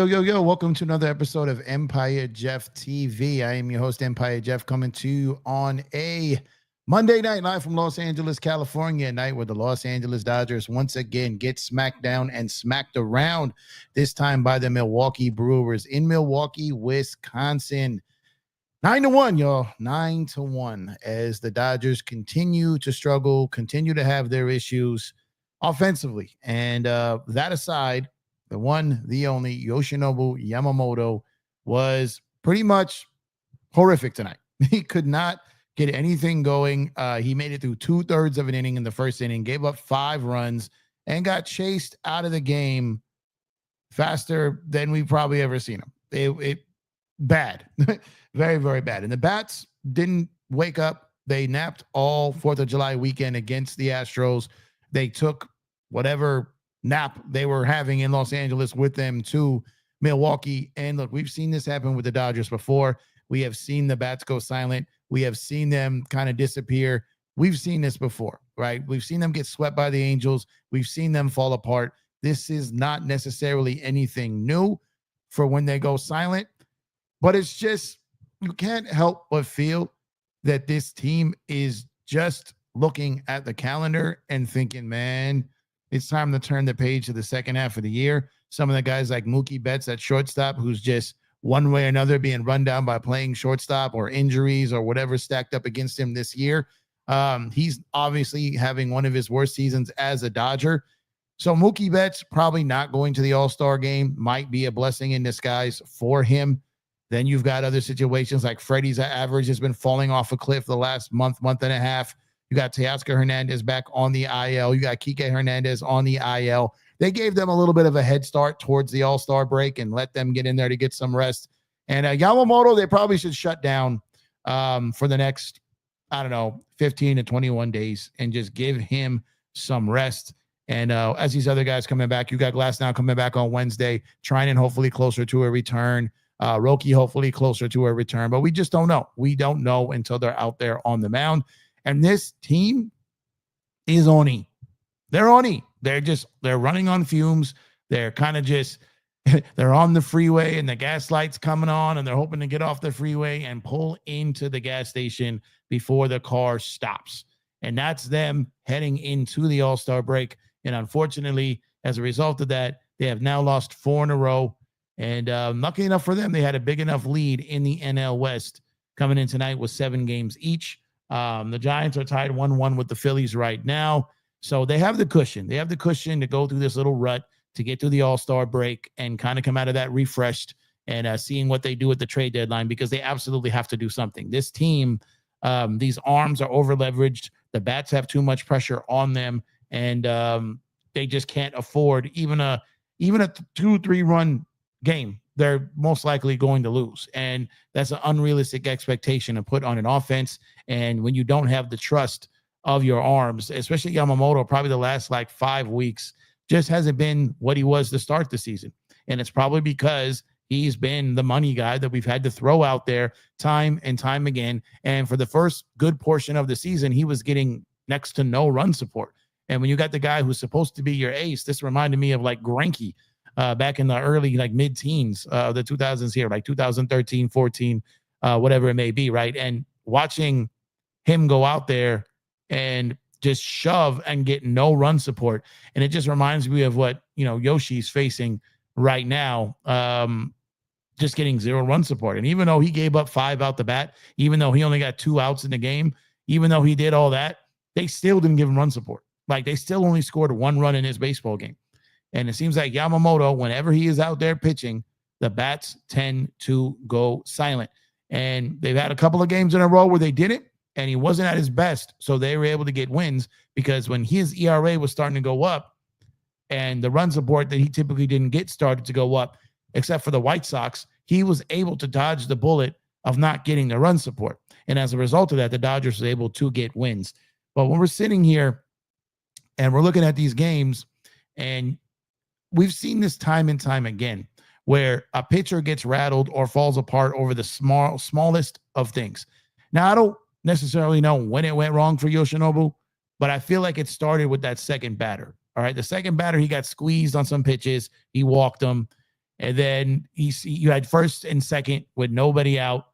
Yo, welcome to another episode of Empire Jeff TV. I am your host, Empire Jeff, coming to you on a Monday night live from Los Angeles, California, night where the Los Angeles Dodgers once again get smacked down and smacked around, this time by the Milwaukee Brewers in Milwaukee, Wisconsin. 9-1, y'all. 9-1 as the Dodgers continue to struggle, continue to have their issues offensively. And that aside, the one, the only, Yoshinobu Yamamoto was pretty much horrific tonight. He could not get anything going. He made it through 2/3 of an inning in the first inning, gave up 5 runs, and got chased out of the game faster than we've probably ever seen him. It bad. Very, very bad. And the bats didn't wake up. They napped all 4th of July weekend against the Astros. They took whatever nap they were having in Los Angeles with them to Milwaukee. And look, we've seen this happen with the Dodgers before. We have seen the bats go silent. We have seen them kind of disappear. We've seen this before, right? We've seen them get swept by the Angels. We've seen them fall apart. This is not necessarily anything new for when they go silent, but it's just, you can't help but feel that this team is just looking at the calendar and thinking, man, it's time to turn the page to the second half of the year. Some of the guys like Mookie Betts at shortstop, who's just one way or another being run down by playing shortstop or injuries or whatever stacked up against him this year. He's obviously having one of his worst seasons as a Dodger. So Mookie Betts probably not going to the All-Star game might be a blessing in disguise for him. Then you've got other situations like Freddie's average has been falling off a cliff the last month and a half. You got Teoscar Hernandez back on the IL. You got Kike Hernandez on the IL. They gave them a little bit of a head start towards the All-Star break and let them get in there to get some rest. And Yamamoto, they probably should shut down for the next, 15 to 21 days and just give him some rest. And as these other guys coming back, you got Glasnow coming back on Wednesday, Trinan hopefully closer to a return. Roki hopefully closer to a return. But we just don't know. We don't know until they're out there on the mound. And this team is only They're on E. They're running on fumes. They're kind of just they're on the freeway and the gas lights coming on and they're hoping to get off the freeway and pull into the gas station before the car stops. And that's them heading into the All-Star break. And unfortunately, as a result of that, they have now lost 4 in a row. And lucky enough for them, they had a big enough lead in the NL West coming in tonight with 7 games each. The Giants are tied 1-1 with the Phillies right now. So they have the cushion. They have the cushion to go through this little rut to get through the All-Star break and kind of come out of that refreshed and seeing what they do at the trade deadline, because they absolutely have to do something. This team, these arms are over-leveraged. The bats have too much pressure on them, and they just can't afford even a 2-3 run game. They're most likely going to lose, and that's an unrealistic expectation to put on an offense. And when you don't have the trust of your arms, especially Yamamoto, probably the last like 5 weeks, just hasn't been what he was to start the season. And it's probably because he's been the money guy that we've had to throw out there time and time again. And for the first good portion of the season, he was getting next to no run support. And when you got the guy who's supposed to be your ace, this reminded me of like Greinke back in the early, like mid-teens, the 2000s here, like 2013, 14, whatever it may be, right? And watching him go out there and just shove and get no run support. And it just reminds me of what, Yoshi's facing right now, just getting 0 run support. And even though he gave up 5 out the bat, even though he only got 2 outs in the game, even though he did all that, they still didn't give him run support. Like, they still only scored 1 run in his baseball game. And it seems like Yamamoto, whenever he is out there pitching, the bats tend to go silent. And they've had a couple of games in a row where they didn't, and he wasn't at his best. So they were able to get wins because when his ERA was starting to go up and the run support that he typically didn't get started to go up, except for the White Sox, he was able to dodge the bullet of not getting the run support. And as a result of that, the Dodgers were able to get wins. But when we're sitting here and we're looking at these games, and we've seen this time and time again, where a pitcher gets rattled or falls apart over the smallest of things. Now, I don't necessarily know when it went wrong for Yoshinobu, but I feel like it started with that second batter. All right. The second batter, he got squeezed on some pitches. He walked them. And then you had first and second with nobody out.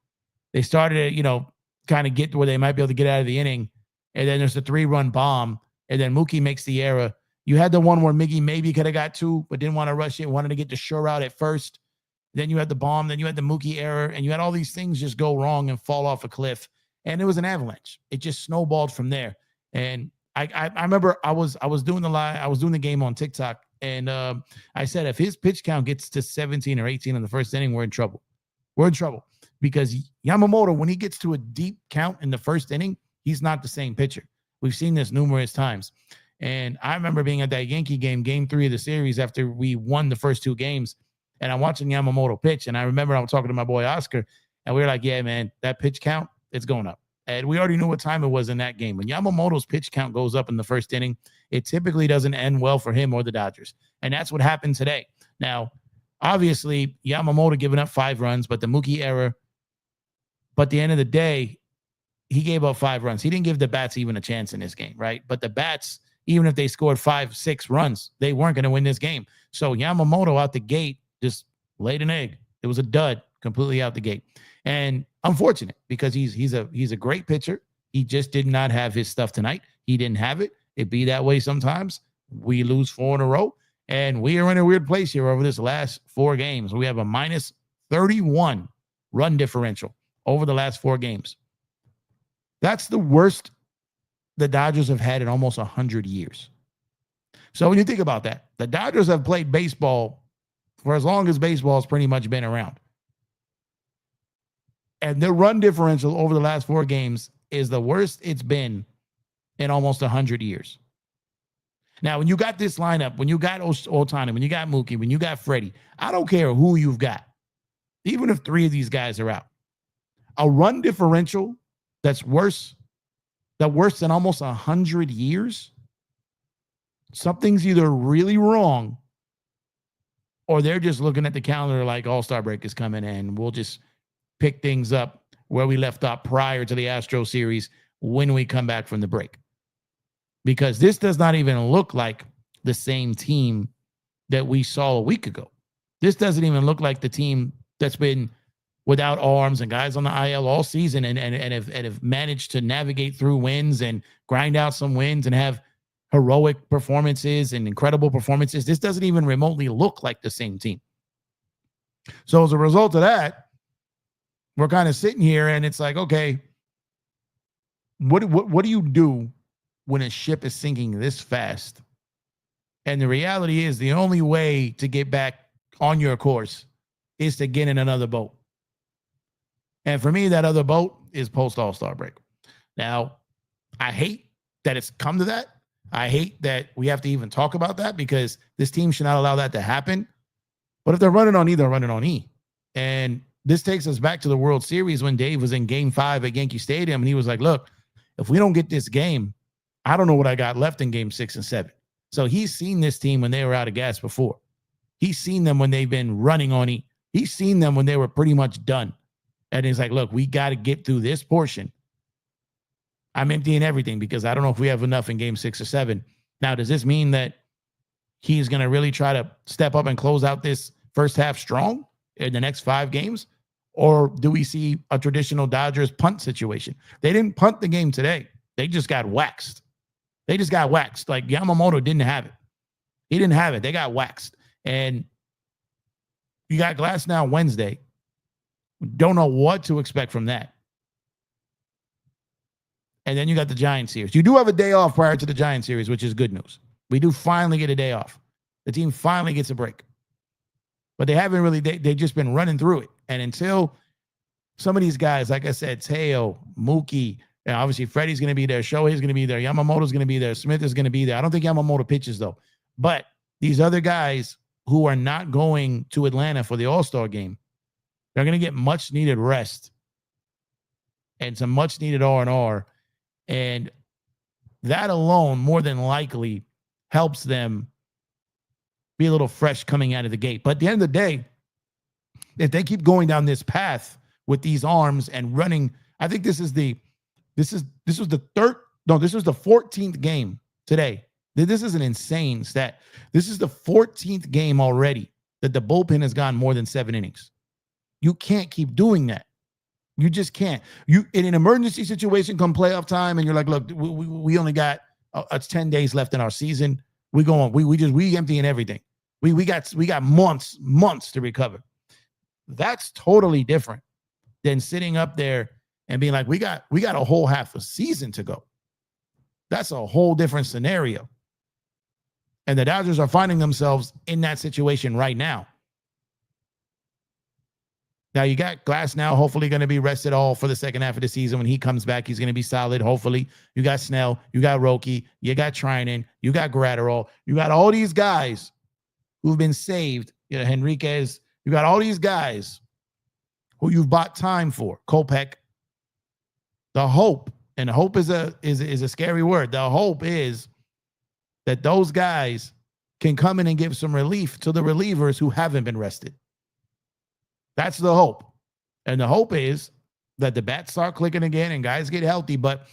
They started to, kind of get to where they might be able to get out of the inning. And then there's a 3-run bomb. And then Mookie makes the error. You had the one where Miggy maybe could have got 2, but didn't want to rush it, wanted to get the sure out at first. Then you had the bomb. Then you had the Mookie error. And you had all these things just go wrong and fall off a cliff. And it was an avalanche. It just snowballed from there. And I remember I was doing the game on TikTok, and I said if his pitch count gets to 17 or 18 in the first inning, we're in trouble. We're in trouble because Yamamoto, when he gets to a deep count in the first inning, he's not the same pitcher. We've seen this numerous times. And I remember being at that Yankee game, game 3 of the series, after we won the first 2 games, and I'm watching Yamamoto pitch. And I remember I was talking to my boy Oscar, and we were like, yeah, man, that pitch count, it's going up. And we already knew what time it was in that game. When Yamamoto's pitch count goes up in the first inning, it typically doesn't end well for him or the Dodgers. And that's what happened today. Now, obviously, Yamamoto giving up 5 runs, but the Mookie error. But at the end of the day, he gave up 5 runs. He didn't give the bats even a chance in this game, right? But the bats, even if they scored 5, 6 runs, they weren't going to win this game. So Yamamoto out the gate just laid an egg. It was a dud completely out the gate. And unfortunate, because he's a great pitcher. He just did not have his stuff tonight. He didn't have it. It be that way sometimes. We lose 4 in a row, and we are in a weird place here over this last 4 games. We have a minus 31 run differential over the last 4 games. That's the worst the Dodgers have had in almost 100 years. So when you think about that, the Dodgers have played baseball for as long as baseball has pretty much been around. And their run differential over the last 4 games is the worst it's been in almost 100 years. Now, when you got this lineup, when you got Ohtani, when you got Mookie, when you got Freddie, I don't care who you've got, even if 3 of these guys are out, a run differential that's worse than almost 100 years, something's either really wrong or they're just looking at the calendar like All-Star break is coming in. We'll just pick things up where we left off prior to the Astro series when we come back from the break. because this does not even look like the same team that we saw a week ago. This doesn't even look like the team that's been without arms and guys on the IL all season and have managed to navigate through wins and grind out some wins and have heroic performances and incredible performances. This doesn't even remotely look like the same team. So as a result of that, we're kind of sitting here and it's like, okay, what do you do when a ship is sinking this fast? And the reality is the only way to get back on your course is to get in another boat. And for me, that other boat is post All-Star break. Now, I hate that it's come to that. I hate that we have to even talk about that because this team should not allow that to happen. But if they're running on E, they're running on E. And this takes us back to the World Series when Dave was in Game 5 at Yankee Stadium. And he was like, look, if we don't get this game, I don't know what I got left in Game 6 and 7. So he's seen this team when they were out of gas before. He's seen them when they've been running on E. He's seen them when they were pretty much done. And he's like, look, we got to get through this portion. I'm emptying everything because I don't know if we have enough in Game 6 or 7. Now, does this mean that he's going to really try to step up and close out this first half strong in the next 5 games? Or do we see a traditional Dodgers punt situation? They didn't punt the game today. They just got waxed. They just got waxed. Like Yamamoto didn't have it. He didn't have it. They got waxed. And you got Glass now Wednesday. Don't know what to expect from that. And then you got the Giants series. You do have a day off prior to the Giants series, which is good news. We do finally get a day off. The team finally gets a break. But they haven't really, they've just been running through it. And until some of these guys, like I said, Teo, Mookie, and obviously Freddie's going to be there, Shohei's going to be there, Yamamoto's going to be there, Smith is going to be there. I don't think Yamamoto pitches, though. But these other guys who are not going to Atlanta for the All-Star game, they're going to get much-needed rest and some much-needed R&R. And that alone, more than likely, helps them be a little fresh coming out of the gate. But at the end of the day, if they keep going down this path with these arms and running, I think this was the 14th game today. This is an insane stat. This is the 14th game already that the bullpen has gone more than 7 innings. You can't keep doing that. You just can't. You in an emergency situation come playoff time and you're like, look, we only got 10 days left in our season. We emptying everything. We got months to recover. That's totally different than sitting up there and being like, we got a whole half a season to go. That's a whole different scenario. And the Dodgers are finding themselves in that situation right now. Now, you got Glass now, hopefully going to be rested all for the second half of the season. When he comes back, he's going to be solid, hopefully. You got Snell, you got Roki, you got Trinan, you got Gratterall. You got all these guys who've been saved. You know, Henriquez. You got all these guys who you've bought time for. Kopech. The hope, and hope is a scary word. The hope is that those guys can come in and give some relief to the relievers who haven't been rested. That's the hope. And the hope is that the bats start clicking again and guys get healthy. But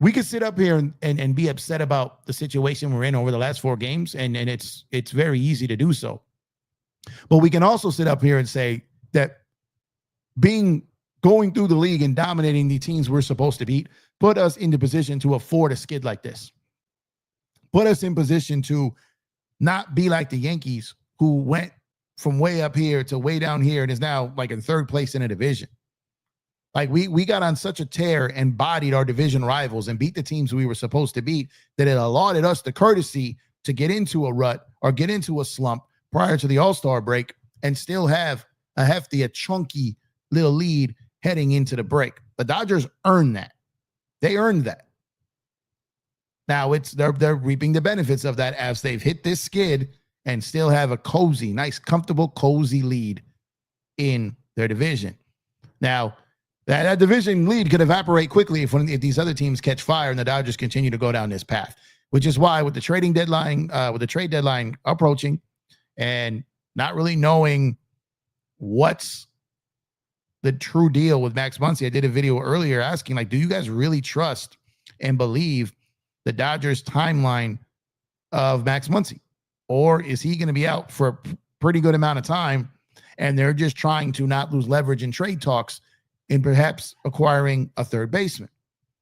we could sit up here and be upset about the situation we're in over the last 4 games, and it's very easy to do so. But we can also sit up here and say that going through the league and dominating the teams we're supposed to beat put us into position to afford a skid like this. Put us in position to not be like the Yankees, who went from way up here to way down here and is now like in 3rd place in a division. Like we got on such a tear and bodied our division rivals and beat the teams we were supposed to beat that it allotted us the courtesy to get into a rut or get into a slump prior to the All-Star break and still have a chunky little lead heading into the break. The Dodgers earned that. They earned that. Now they're reaping the benefits of that as they've hit this skid and still have a cozy, nice, comfortable, cozy lead in their division. Now, that division lead could evaporate quickly if these other teams catch fire and the Dodgers continue to go down this path, which is why with the trade deadline approaching and not really knowing what's the true deal with Max Muncy, I did a video earlier asking, like, do you guys really trust and believe the Dodgers timeline of Max Muncy? Or is he going to be out for a pretty good amount of time and they're just trying to not lose leverage in trade talks in perhaps acquiring a third baseman?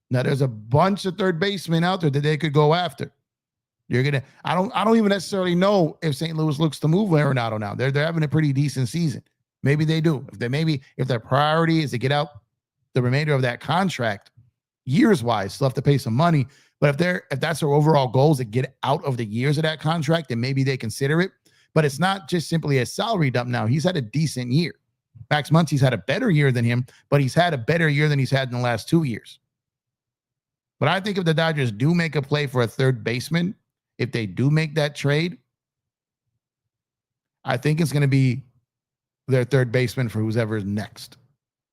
Now, there's a bunch of third basemen out there that they could go after. I don't even necessarily know if St. Louis looks to move Arenado now. They're having a pretty decent season. Maybe they do. If their priority is to get out the remainder of that contract, years wise, still have to pay some money. But if that's their overall goal is to get out of the years of that contract, then maybe they consider it. But it's not just simply a salary dump now. He's had a decent year. Max Muncy's had a better year than him, but he's had a better year than he's had in the last 2 years. But I think if the Dodgers do make a play for a third baseman, if they do make that trade, I think it's going to be their third baseman for whoever's next.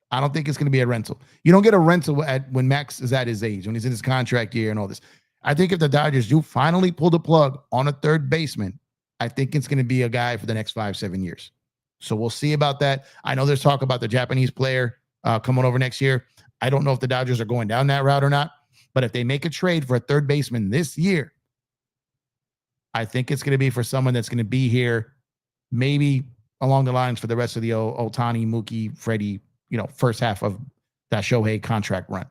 I don't think it's going to be a rental. You don't get a rental when Max is at his age, when he's in his contract year and all this. I think if the Dodgers do finally pull the plug on a third baseman, I think it's going to be a guy for the next 5-7 years. So we'll see about that. I know there's talk about the Japanese player coming over next year. I don't know if the Dodgers are going down that route or not. But if they make a trade for a third baseman this year, I think it's going to be for someone that's going to be here maybe along the lines for the rest of the Ohtani, Mookie, Freddie, first half of that Shohei contract run.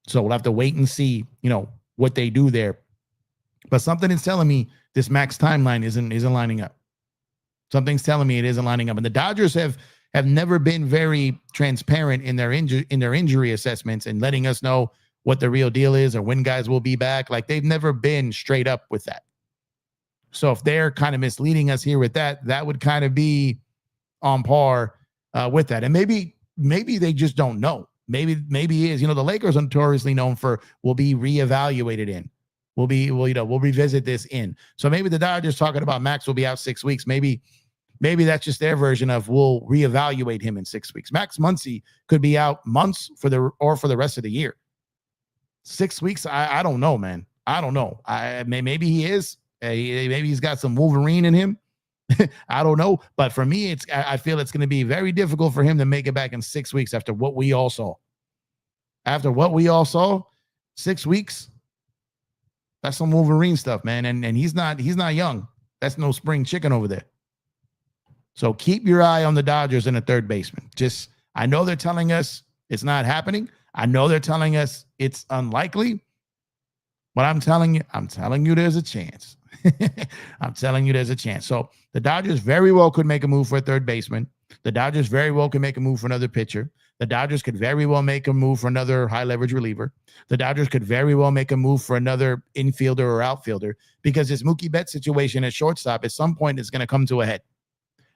So we'll have to wait and see, what they do there. But something is telling me this Max timeline isn't lining up. Something's telling me it isn't lining up. And the Dodgers have never been very transparent in their injury assessments and letting us know what the real deal is or when guys will be back. Like, they've never been straight up with that. So if they're kind of misleading us here with that, that would kind of be on par with that. And maybe they just don't know. Maybe he is. The Lakers are notoriously known for will be reevaluated in. We'll revisit this in. So maybe the Dodgers talking about Max will be out 6 weeks. Maybe that's just their version of we'll reevaluate him in 6 weeks. Max Muncy could be out months for the rest of the year. 6 weeks, I don't know, man. I don't know. Maybe he is. Maybe he's got some Wolverine in him. I don't know. But for me, I feel it's going to be very difficult for him to make it back in 6 weeks after what we all saw. After what we all saw, 6 weeks, that's some Wolverine stuff, man. And he's not young. That's no spring chicken over there. So keep your eye on the Dodgers and a third baseman. I know they're telling us it's not happening. I know they're telling us it's unlikely, but I'm telling you there's a chance. I'm telling you there's a chance. So the Dodgers very well could make a move for a third baseman. The Dodgers very well could make a move for another pitcher. The Dodgers could very well make a move for another high leverage reliever. The Dodgers could very well make a move for another infielder or outfielder, because this Mookie Betts situation at shortstop at some point is going to come to a head.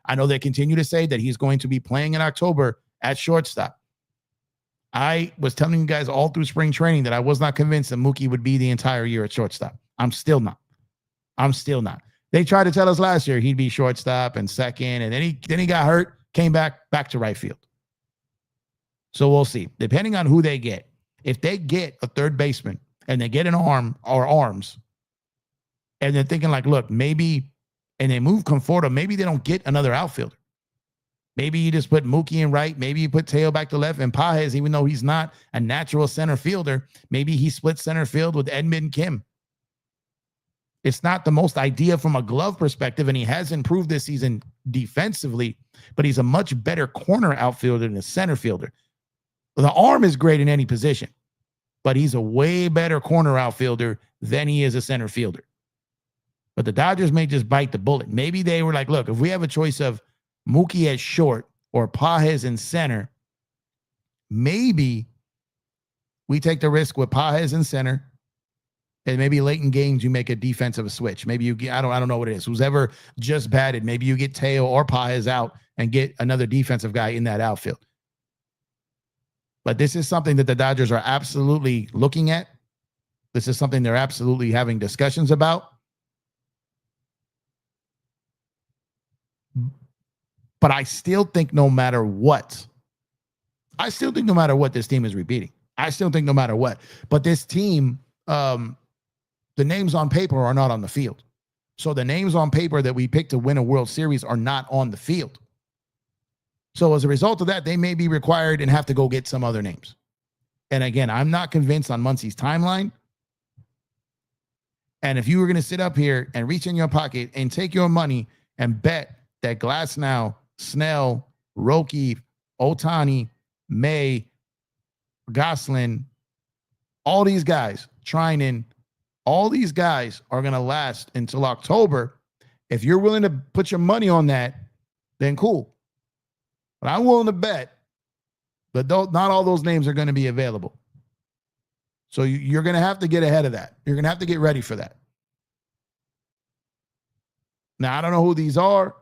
I know they continue to say that he's going to be playing in October at shortstop. I was telling you guys all through spring training that I was not convinced that Mookie would be the entire year at shortstop. I'm still not. They tried to tell us last year he'd be shortstop and second, and then he got hurt, came back to right field. So we'll see. Depending on who they get. If they get a third baseman and they get an arm or arms, and they're thinking like, look, maybe, and they move Conforto, maybe they don't get another outfielder. Maybe you just put Mookie in right. Maybe you put Teo back to left. And Pages, even though he's not a natural center fielder, maybe he splits center field with Edmund Kim. It's not the most idea from a glove perspective, and he has improved this season defensively, but he's a much better corner outfielder than a center fielder. The arm is great in any position, but he's a way better corner outfielder than he is a center fielder. But the Dodgers may just bite the bullet. Maybe they were like, look, if we have a choice of Mookie at short or Pages in center, maybe we take the risk with Pages in center, and maybe late in games you make a defensive switch. Maybe you get, I don't know what it is. Who's ever just batted, maybe you get Teo or Pages out and get another defensive guy in that outfield. But this is something that the Dodgers are absolutely looking at. This is something they're absolutely having discussions about. But I still think no matter what, this team is repeating. I still think no matter what. But this team, the names on paper are not on the field. So the names on paper that we picked to win a World Series are not on the field. So as a result of that, they may be required and have to go get some other names. And again, I'm not convinced on Muncy's timeline. And if you were going to sit up here and reach in your pocket and take your money and bet that Glasnow, Snell, Roki, Otani, May, Goslin, all these guys, Trinan, all these guys are going to last until October. If you're willing to put your money on that, then cool. But I'm willing to bet that not all those names are going to be available. So you're going to have to get ahead of that. You're going to have to get ready for that. Now, I don't know who these are.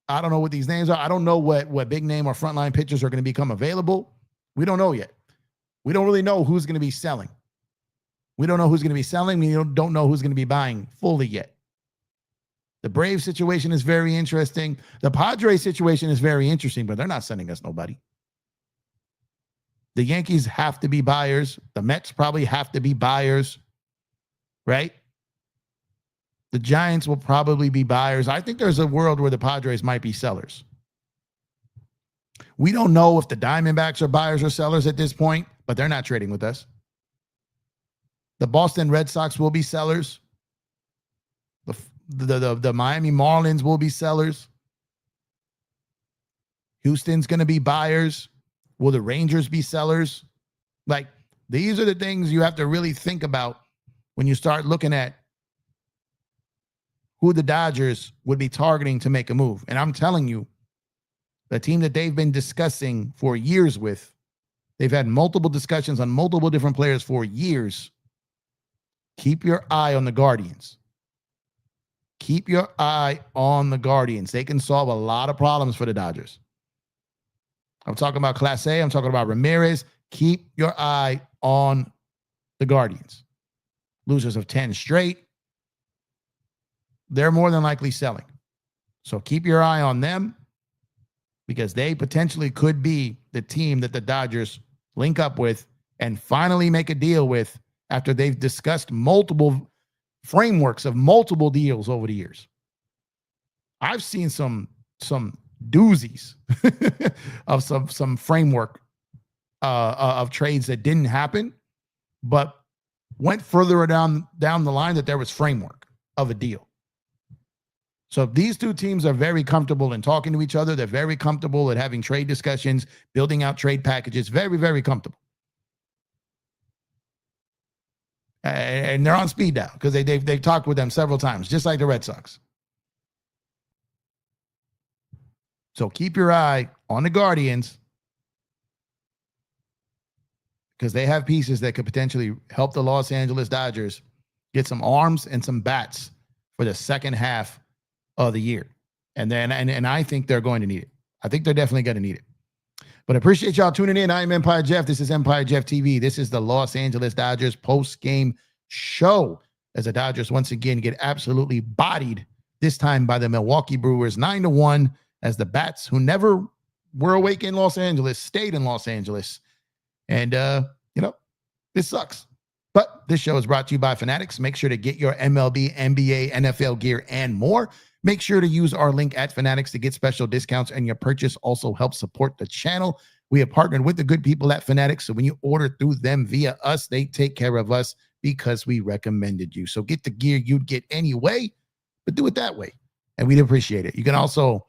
I don't know what these names are. I don't know what big name or frontline pitchers are going to become available. We don't know yet. We don't really know who's going to be selling. We don't know who's going to be selling. We don't know who's going to be buying fully yet. The Braves situation is very interesting. The Padres situation is very interesting, but they're not sending us nobody. The Yankees have to be buyers. The Mets probably have to be buyers, right? The Giants will probably be buyers. I think there's a world where the Padres might be sellers. We don't know if the Diamondbacks are buyers or sellers at this point, but they're not trading with us. The Boston Red Sox will be sellers. The Miami Marlins will be sellers. Houston's going to be buyers. Will the Rangers be sellers? Like, these are the things you have to really think about when you start looking at who the Dodgers would be targeting to make a move. And I'm telling you, the team that they've been discussing for years with, they've had multiple discussions on multiple different players for years. Keep your eye on the Guardians. Keep your eye on the Guardians. They can solve a lot of problems for the Dodgers. I'm talking about Class A. I'm talking about Ramirez. Keep your eye on the Guardians. Losers of 10 straight. They're more than likely selling. So keep your eye on them because they potentially could be the team that the Dodgers link up with and finally make a deal with after they've discussed multiple frameworks of multiple deals over the years. I've seen some doozies of some framework of trades that didn't happen, but went further down the line that there was framework of a deal. So these two teams are very comfortable in talking to each other. They're very comfortable at having trade discussions, building out trade packages. Very, very comfortable. And they're on speed dial because they've talked with them several times, just like the Red Sox. So keep your eye on the Guardians because they have pieces that could potentially help the Los Angeles Dodgers get some arms and some bats for the second half of the year. And I think they're going to need it. I think they're definitely going to need it. But I appreciate y'all tuning in. I am Empire Jeff. This is Empire Jeff TV. This is the Los Angeles Dodgers post-game show as the Dodgers once again get absolutely bodied, this time by the Milwaukee Brewers, 9-1, as the Bats, who never were awake in Los Angeles, stayed in Los Angeles. And, this sucks. But this show is brought to you by Fanatics. Make sure to get your MLB, NBA, NFL gear, and more. Make sure to use our link at Fanatics to get special discounts, and your purchase also helps support the channel. We have partnered with the good people at Fanatics, so when you order through them via us, they take care of us because we recommended you. So get the gear you'd get anyway, but do it that way, and we'd appreciate it. You can also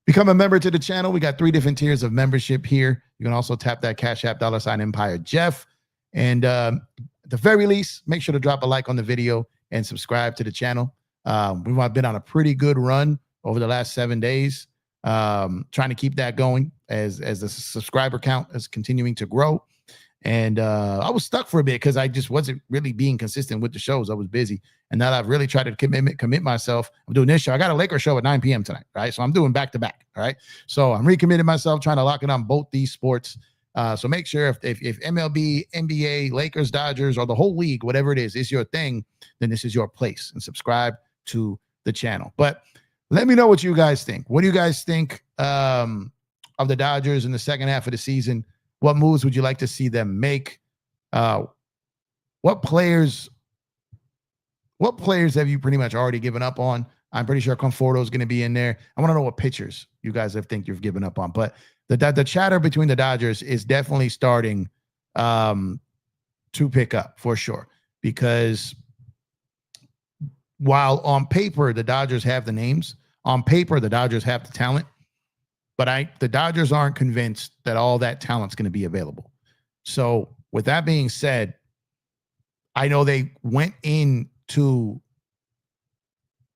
become a member to the channel. We got 3 different tiers of membership here. You can also tap that Cash App $ Empire Jeff. And at the very least, make sure to drop a like on the video and subscribe to the channel. We've been on a pretty good run over the last 7 days, trying to keep that going as the subscriber count is continuing to grow. And I was stuck for a bit because I just wasn't really being consistent with the shows. I was busy. And now that I've really tried to commit myself, I'm doing this show. I got a Lakers show at 9 p.m. tonight, right? So I'm doing back-to-back, all right? So I'm recommitting myself, trying to lock it on both these sports. So make sure if MLB, NBA, Lakers, Dodgers, or the whole league, whatever it is your thing, then this is your place. And subscribe to the channel. But let me know what you guys think. What do you guys think of the Dodgers in the second half of the season? What moves would you like to see them make? What players have you pretty much already given up on? I'm pretty sure Conforto is going to be in there. I want to know what pitchers you guys think you've given up on. But the chatter between the Dodgers is definitely starting to pick up for sure, because while on paper the Dodgers have the names, on paper the Dodgers have the talent, but the Dodgers aren't convinced that all that talent's going to be available. So with that being said, I know they went into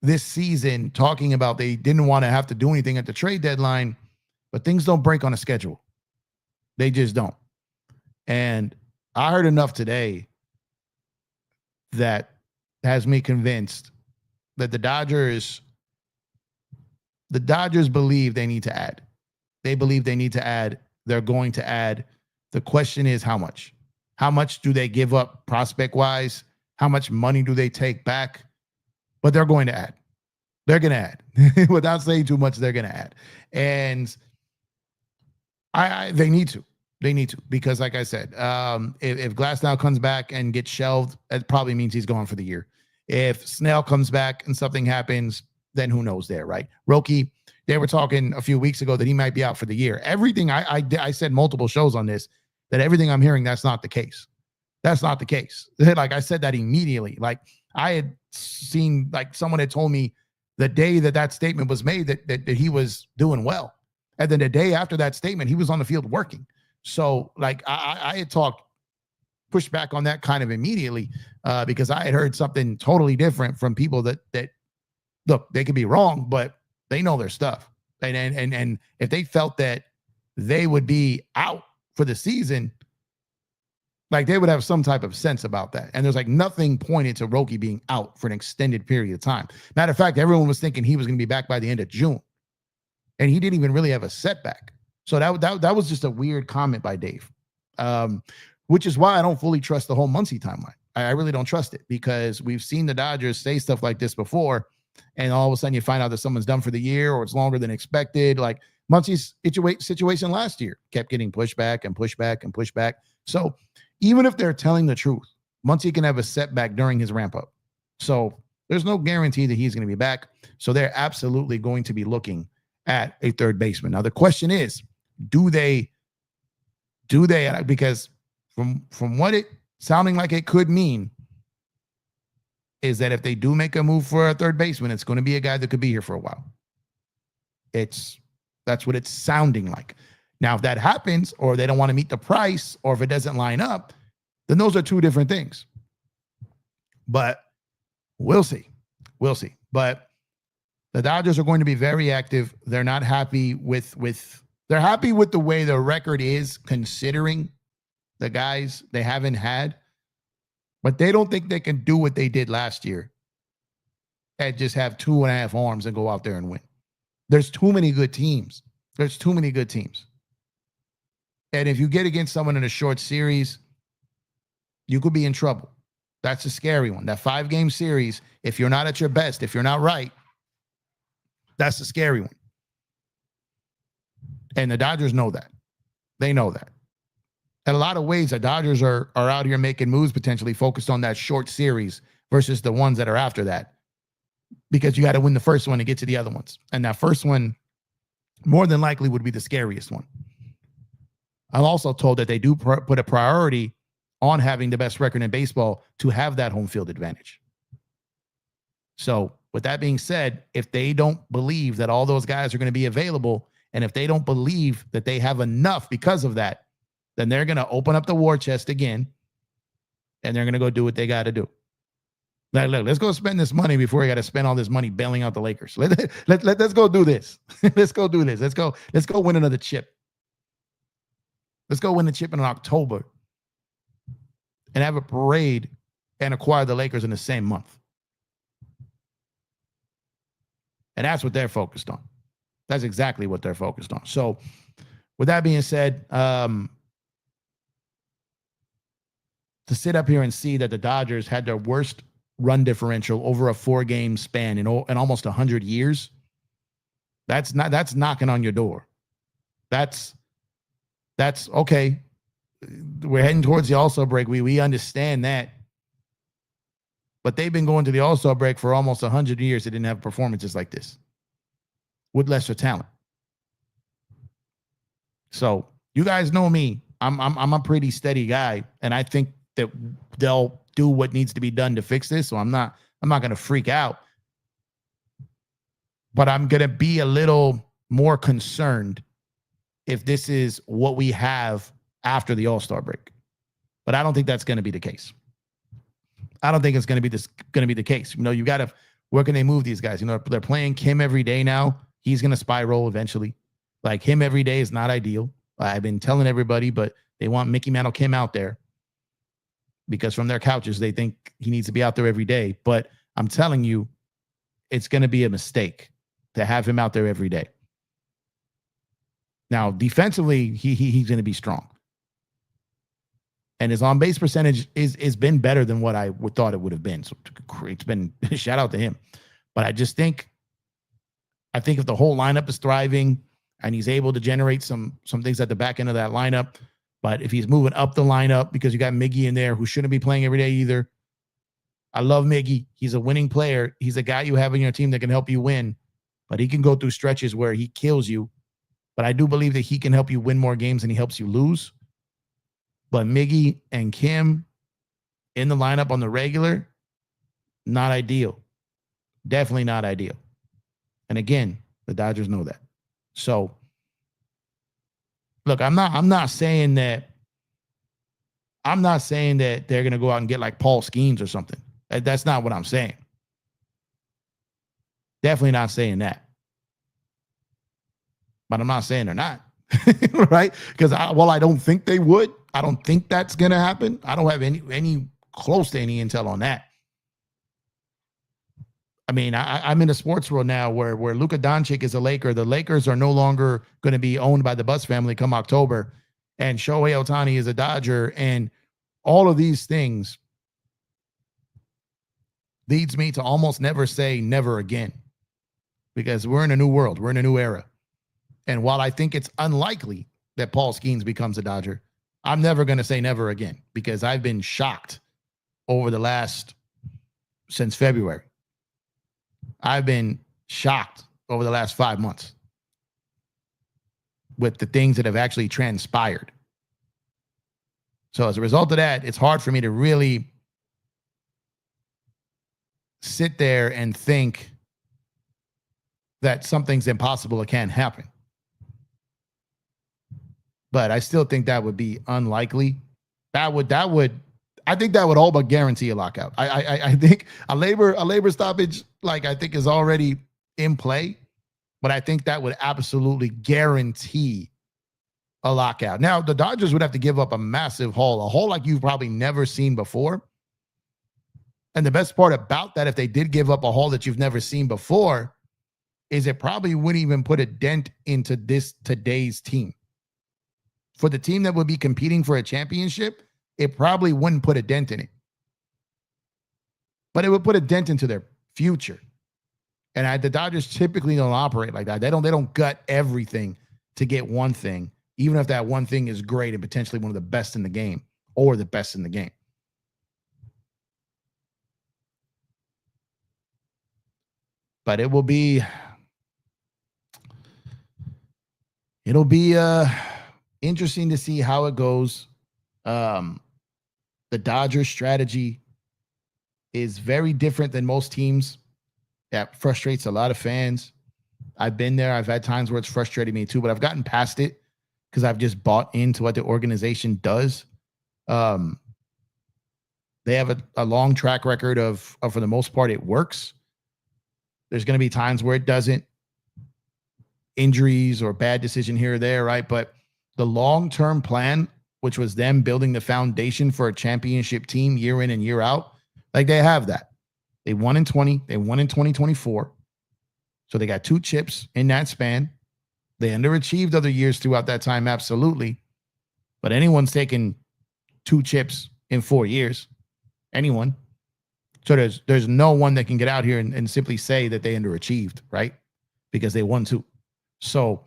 this season talking about they didn't want to have to do anything at the trade deadline, but things don't break on a schedule. They just don't. And I heard enough today that has me convinced that the Dodgers believe they need to add. They believe they need to add. They're going to add. The question is how much? How much do they give up prospect-wise? How much money do they take back? But they're going to add. They're going to add. Without saying too much, they're going to add. And they need to. They need to. Because like I said, if Glasnow comes back and gets shelved, it probably means he's gone for the year. If Snell comes back and something happens, then who knows there, right? Roki, they were talking a few weeks ago that he might be out for the year. Everything, I said multiple shows on this, that everything I'm hearing, that's not the case. That's not the case. Like I said that immediately. Like I had seen, like someone had told me the day that statement was made that he was doing well. And then the day after that statement, he was on the field working. So like I had pushed back on that kind of immediately because I had heard something totally different from people that look, they could be wrong, but they know their stuff. And if they felt that they would be out for the season, like they would have some type of sense about that. And there's like nothing pointed to Roki being out for an extended period of time. Matter of fact, everyone was thinking he was going to be back by the end of June. And he didn't even really have a setback. So that was just a weird comment by Dave, which is why I don't fully trust the whole Muncy timeline. I really don't trust it because we've seen the Dodgers say stuff like this before. And all of a sudden you find out that someone's done for the year or it's longer than expected. Like Muncy's situation last year kept getting pushback and pushback and pushback. So even if they're telling the truth, Muncy can have a setback during his ramp up. So there's no guarantee that he's going to be back. So they're absolutely going to be looking at a third baseman. Now the question is, do they, because from what it sounding like it could mean is that if they do make a move for a third baseman, it's going to be a guy that could be here for a while. That's what it's sounding like. Now, if that happens, or they don't want to meet the price, or if it doesn't line up, then those are two different things. But we'll see. We'll see. But the Dodgers are going to be very active. They're not happy they're happy with the way the record is, considering the guys they haven't had. But they don't think they can do what they did last year and just have 2.5 arms and go out there and win. There's too many good teams. There's too many good teams. And if you get against someone in a short series, you could be in trouble. That's a scary one. That 5-game series, if you're not at your best, if you're not right, that's a scary one. And the Dodgers know that. They know that. In a lot of ways, the Dodgers are out here making moves potentially focused on that short series versus the ones that are after that. Because you got to win the first one to get to the other ones. And that first one, more than likely, would be the scariest one. I'm also told that they do put a priority on having the best record in baseball to have that home field advantage. So with that being said, if they don't believe that all those guys are going to be available, and if they don't believe that they have enough because of that, then they're going to open up the war chest again, and they're going to go do what they got to do. Like, look, let's go spend this money before we got to spend all this money bailing out the Lakers. Let's go do this. Let's go do this. Let's go win another chip. Let's go win the chip in October and have a parade and acquire the Lakers in the same month. And that's what they're focused on. That's exactly what they're focused on. So with that being said, to sit up here and see that the Dodgers had their worst run differential over a 4-game span in almost 100 years, that's knocking on your door. That's okay. We're heading towards the All-Star break. We understand that. But they've been going to the All-Star break for almost 100 years. They didn't have performances like this with lesser talent. So you guys know me. I'm a pretty steady guy, and I think that they'll do what needs to be done to fix this. So I'm not I'm not going to freak out, but I'm going to be a little more concerned if this is what we have after the All-Star break. But I don't think that's going to be the case. I don't think it's going to be the case. You know, you got to, where can they move these guys? You know, they're playing Kim every day now. He's going to spiral eventually. Like, him every day is not ideal. I've been telling everybody, but they want Mickey Mantle Kim out there because from their couches, they think he needs to be out there every day. But I'm telling you, it's going to be a mistake to have him out there every day. Now, defensively, he's going to be strong. And his on-base percentage is been better than what I thought it would have been. So it's been shout out to him. But I think if the whole lineup is thriving and he's able to generate some things at the back end of that lineup, but if he's moving up the lineup, because you got Miggy in there who shouldn't be playing every day either. I love Miggy. He's a winning player. He's a guy you have in your team that can help you win, but he can go through stretches where he kills you. But I do believe that he can help you win more games than he helps you lose. But Miggy and Kim in the lineup on the regular, not ideal. Definitely not ideal. And again, the Dodgers know that. So, look, I'm not saying that they're going to go out and get like Paul Skeens or something. That's not what I'm saying. Definitely not saying that. But I'm not saying they're not. Right? Because I don't think they would. I don't think that's going to happen. I don't have any close to any intel on that. I mean, I'm in a sports world now where Luka Doncic is a Laker. The Lakers are no longer going to be owned by the Buss family come October. And Shohei Ohtani is a Dodger. And all of these things leads me to almost never say never again. Because we're in a new world. We're in a new era. And while I think it's unlikely that Paul Skeens becomes a Dodger, I'm never going to say never again because I've been shocked since February. I've been shocked over the last 5 months with the things that have actually transpired. So as a result of that, it's hard for me to really sit there and think that something's impossible or can't happen. But I still think that would be unlikely. I think that would all but guarantee a lockout. I think a labor stoppage, like, I think is already in play, but I think that would absolutely guarantee a lockout. Now, the Dodgers would have to give up a massive haul, a haul like you've probably never seen before. And the best part about that, if they did give up a haul that you've never seen before, is it probably wouldn't even put a dent into today's team. For the team that would be competing for a championship, it probably wouldn't put a dent in it. But it would put a dent into their future. And the Dodgers typically don't operate like that. They don't gut everything to get one thing, even if that one thing is great and potentially one of the best in the game or the best in the game. But it'll be interesting to see how it goes. The Dodgers strategy is very different than most teams. That frustrates a lot of fans. I've been there. I've had times where it's frustrated me too, but I've gotten past it because I've just bought into what the organization does. They have a long track record of for the most part, it works. There's going to be times where it doesn't. Injuries or bad decision here or there, right? But the long-term plan, which was them building the foundation for a championship team year in and year out, like, they have that. They won in 20. They won in 2024. So they got 2 chips in that span. They underachieved other years throughout that time, absolutely. But anyone's taken 2 chips in 4 years. Anyone. So there's no one that can get out here and simply say that they underachieved, right? Because they won 2. So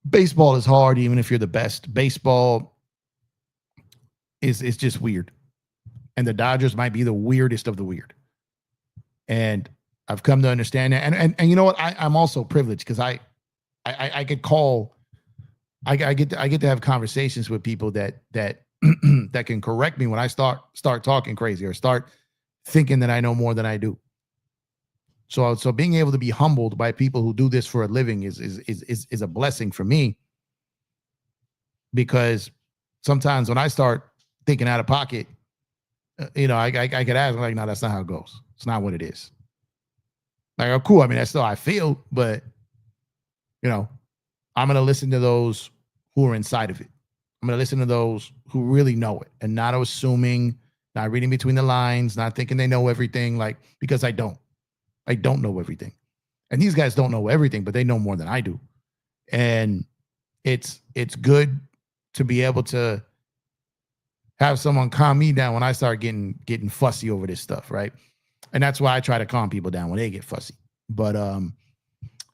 baseball is hard, even if you're the best. Baseball is just weird. And the Dodgers might be the weirdest of the weird. And I've come to understand that. And you know what? I'm also privileged because I get to have conversations with people that that can correct me when I start talking crazy or start thinking that I know more than I do. So being able to be humbled by people who do this for a living is a blessing for me, because sometimes when I start thinking out of pocket, I could ask, like, no, that's not how it goes. It's not what it is. Like, oh, cool. I mean, that's still how I feel, but I'm going to listen to those who are inside of it. I'm going to listen to those who really know it, and not assuming, not reading between the lines, not thinking they know everything, because I don't know everything. And these guys don't know everything, but they know more than I do. And it's good to be able to have someone calm me down when I start getting fussy over this stuff, right? And that's why I try to calm people down when they get fussy. But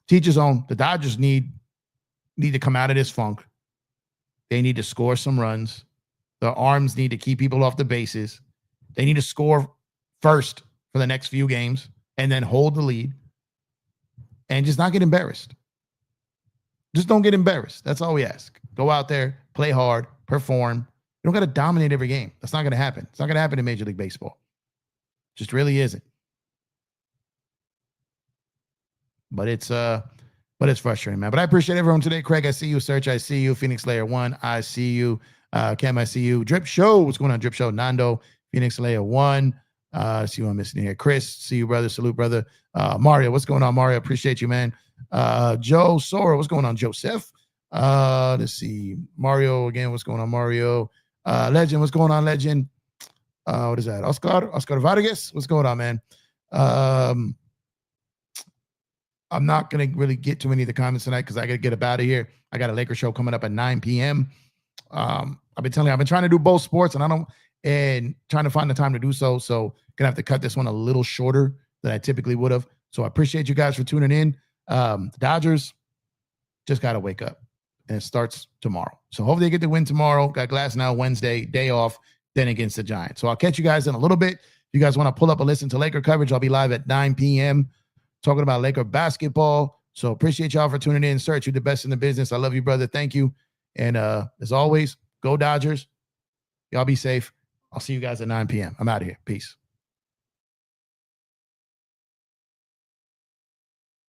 teach his own. The Dodgers need to come out of this funk. They need to score some runs. The arms need to keep people off the bases. They need to score first for the next few games and then hold the lead and just not get embarrassed. Just don't get embarrassed. That's all we ask. Go out there, play hard, perform. You don't got to dominate every game. That's not going to happen. It's not going to happen in Major League Baseball. Just really isn't. But it's frustrating, man. But I appreciate everyone today. Craig, I see you. Search, I see you. Phoenix Layer 1, I see you. Cam, I see you. Drip Show, what's going on? Drip Show, Nando, Phoenix Layer 1. See who I'm missing here. Chris, see you, brother. Salute, brother. Mario, what's going on, Mario? Appreciate you, man. Joe Sora, what's going on, Joseph? Let's see. Mario again, what's going on, Mario? Legend, what's going on, Legend? What is that? Oscar Vargas, what's going on, man? I'm not going to really get too many of the comments tonight because I got to get up out of here. I got a Lakers show coming up at 9 p.m. I've been trying to do both sports and trying to find the time to do so. So gonna have to cut this one a little shorter than I typically would have. So I appreciate you guys for tuning in. The Dodgers just got to wake up, and it starts tomorrow. So hopefully they get the win tomorrow. Got Glass now Wednesday, day off, then against the Giants. So I'll catch you guys in a little bit. If you guys want to pull up and listen to Laker coverage, I'll be live at 9 p.m. talking about Laker basketball. So appreciate y'all for tuning in. Search, you the best in the business. I love you, brother. Thank you. And as always, go Dodgers. Y'all be safe. I'll see you guys at 9 p.m. I'm out of here. Peace.